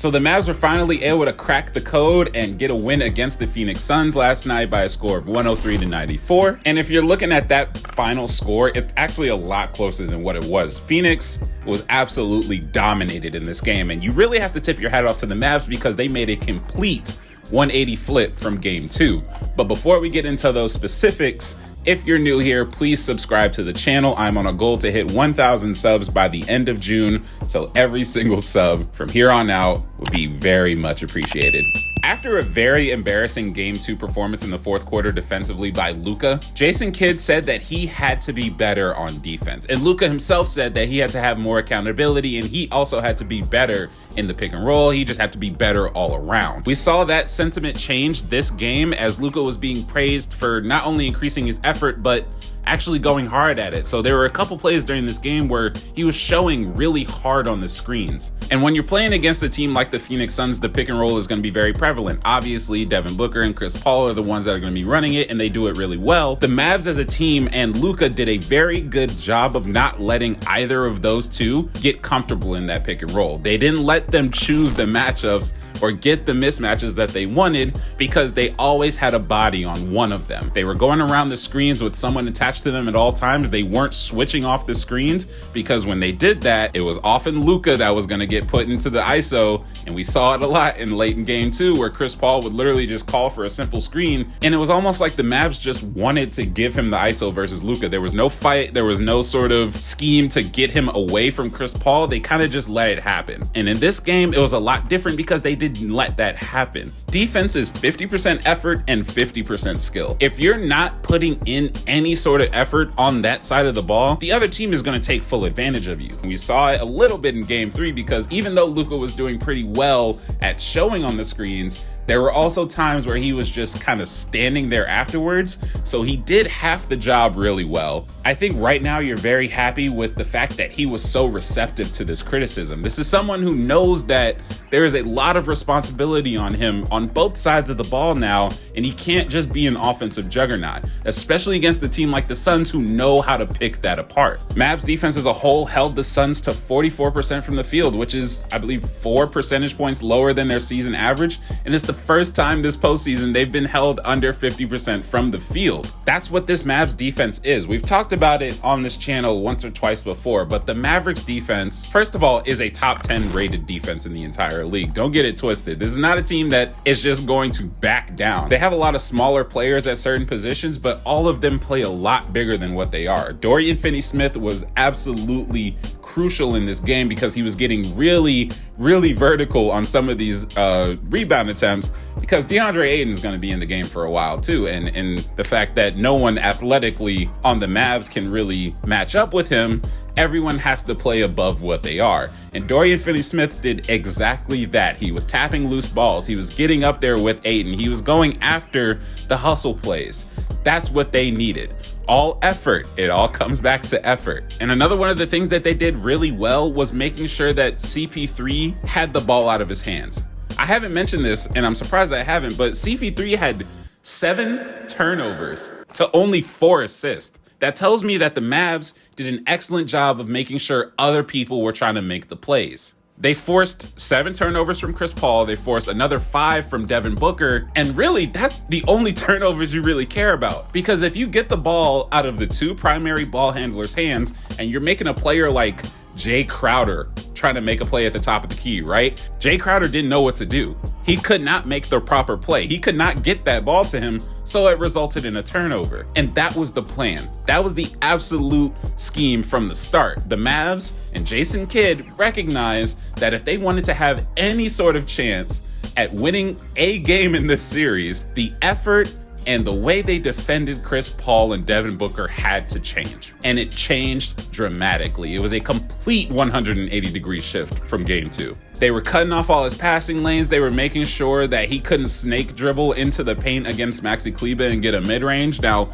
So the Mavs were finally able to crack the code and get a win against the Phoenix Suns last night by a score of 103-94. And if you're looking at that final score, it's actually a lot closer than what it was. Phoenix was absolutely dominated in this game, and you really have to tip your hat off to the Mavs because they made a complete 180 flip from game 2. But before we get into those specifics, if you're new here, please subscribe to the channel. I'm on a goal to hit 1,000 subs by the end of June, so every single sub from here on out would be very much appreciated. After a very embarrassing Game 2 performance in the fourth quarter defensively by Luka, Jason Kidd said that he had to be better on defense. And Luka himself said that he had to have more accountability, and he also had to be better in the pick and roll. He just had to be better all around. We saw that sentiment change this game as Luka was being praised for not only increasing his effort, but actually going hard at it. So there were a couple plays during this game where he was showing really hard on the screens. And when you're playing against a team like the Phoenix Suns, the pick and roll is going to be very prevalent. Obviously, Devin Booker and Chris Paul are the ones that are going to be running it, and they do it really well. The Mavs as a team and Luka did a very good job of not letting either of those two get comfortable in that pick and roll. They didn't let them choose the matchups or get the mismatches that they wanted because they always had a body on one of them. They were going around the screens with someone attached to them at all times. They weren't switching off the screens because when they did that, it was often Luka that was going to get put into the ISO, and we saw it a lot in late in game 2 where Chris Paul would literally just call for a simple screen, and it was almost like the Mavs just wanted to give him the ISO versus Luka. There was no fight, there was no sort of scheme to get him away from Chris Paul. They kind of just let it happen. And in this game, it was a lot different because they didn't let that happen. Defense is 50% effort and 50% skill. If you're not putting in any sort of effort on that side of the ball, the other team is going to take full advantage of you. We saw it a little bit in game 3 because even though Luka was doing pretty well at showing on the screens, there were also times where he was just kind of standing there afterwards, so he did half the job really well. I think right now you're very happy with the fact that he was so receptive to this criticism. This is someone who knows that there is a lot of responsibility on him on both sides of the ball now, and he can't just be an offensive juggernaut, especially against a team like the Suns who know how to pick that apart. Mavs defense as a whole held the Suns to 44% from the field, which is, I believe, 4 percentage points lower than their season average, and it's the first time this postseason they've been held under 50% from the field. That's what this Mavs defense is. We've talked about it on this channel once or twice before, but the Mavericks defense, first of all, is a top 10 rated defense in the entire league. Don't get it twisted. This is not a team that is just going to back down. They have a lot of smaller players at certain positions, but all of them play a lot bigger than what they are. Dorian Finney-Smith was absolutely crucial in this game because he was getting really vertical on some of these rebound attempts because DeAndre Ayton is going to be in the game for a while too, and the fact that no one athletically on the Mavs can really match up with him, everyone has to play above what they are. And Dorian Finney-Smith did exactly that. He was tapping loose balls. He was getting up there with Ayton. He was going after the hustle plays. That's what they needed. All effort. It all comes back to effort. And another one of the things that they did really well was making sure that CP3 had the ball out of his hands. I haven't mentioned this, and I'm surprised I haven't, but CP3 had 7 turnovers to only 4 assists. That tells me that the Mavs did an excellent job of making sure other people were trying to make the plays. They forced 7 turnovers from Chris Paul. They forced another 5 from Devin Booker. And really, that's the only turnovers you really care about. Because if you get the ball out of the 2 primary ball handlers' hands and you're making a player like Jay Crowder trying to make a play at the top of the key, right? Jay Crowder didn't know what to do. He could not make the proper play. He could not get that ball to him, so it resulted in a turnover. And that was the plan. That was the absolute scheme from the start. The Mavs and Jason Kidd recognized that if they wanted to have any sort of chance at winning a game in this series, the effort and the way they defended Chris Paul and Devin Booker had to change. And it changed dramatically. It was a complete 180-degree shift from game 2. They were cutting off all his passing lanes. They were making sure that he couldn't snake dribble into the paint against Maxi Kleber and get a mid-range. Now,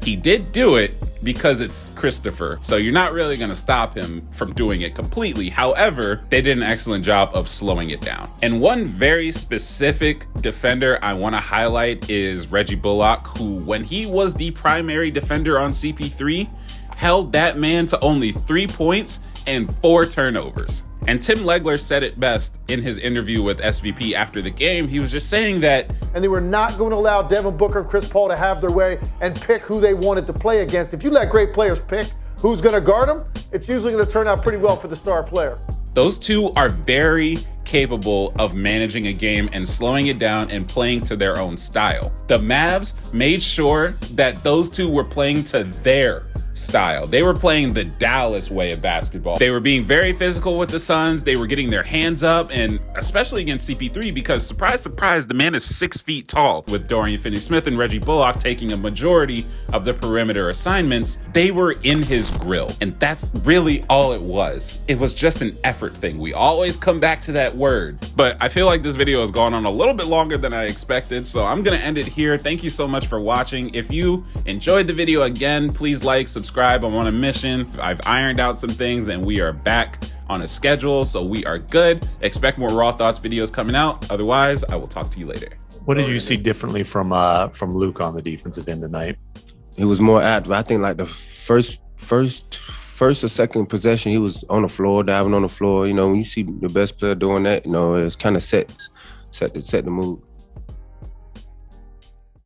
he did do it because it's Christopher, so you're not really going to stop him from doing it completely. However, they did an excellent job of slowing it down. And one very specific defender I want to highlight is Reggie Bullock, who, when he was the primary defender on CP3, held that man to only 3 points and 4 turnovers. And Tim Legler said it best in his interview with SVP after the game. He was just saying that, and they were not going to allow Devin Booker and Chris Paul to have their way and pick who they wanted to play against. If you let great players pick who's going to guard them, it's usually going to turn out pretty well for the star player. those two are very capable of managing a game and slowing it down and playing to their own style. The Mavs made sure that those two were playing to their style. They were playing the Dallas way of basketball. They were being very physical with the Suns. They were getting their hands up, and especially against CP3, because surprise, surprise, the man is 6 feet tall. With Dorian Finney-Smith and Reggie Bullock taking a majority of the perimeter assignments, they were in his grill. And that's really all it was. It was just an effort thing. We always come back to that word. But I feel like this video has gone on a little bit longer than I expected, so I'm gonna end it here. Thank you so much for watching. If you enjoyed the video, again, please like, subscribe. I'm on a mission. I've ironed out some things and we are back on a schedule, so we are good. Expect more Raw Thoughts videos coming out. Otherwise, I will talk to you later. What did you see differently from Luka on the defensive end tonight? He was more active. I think like the first or second possession, he was on the floor, diving on the floor. You know, when you see the best player doing that, you know, it's kind of set the mood.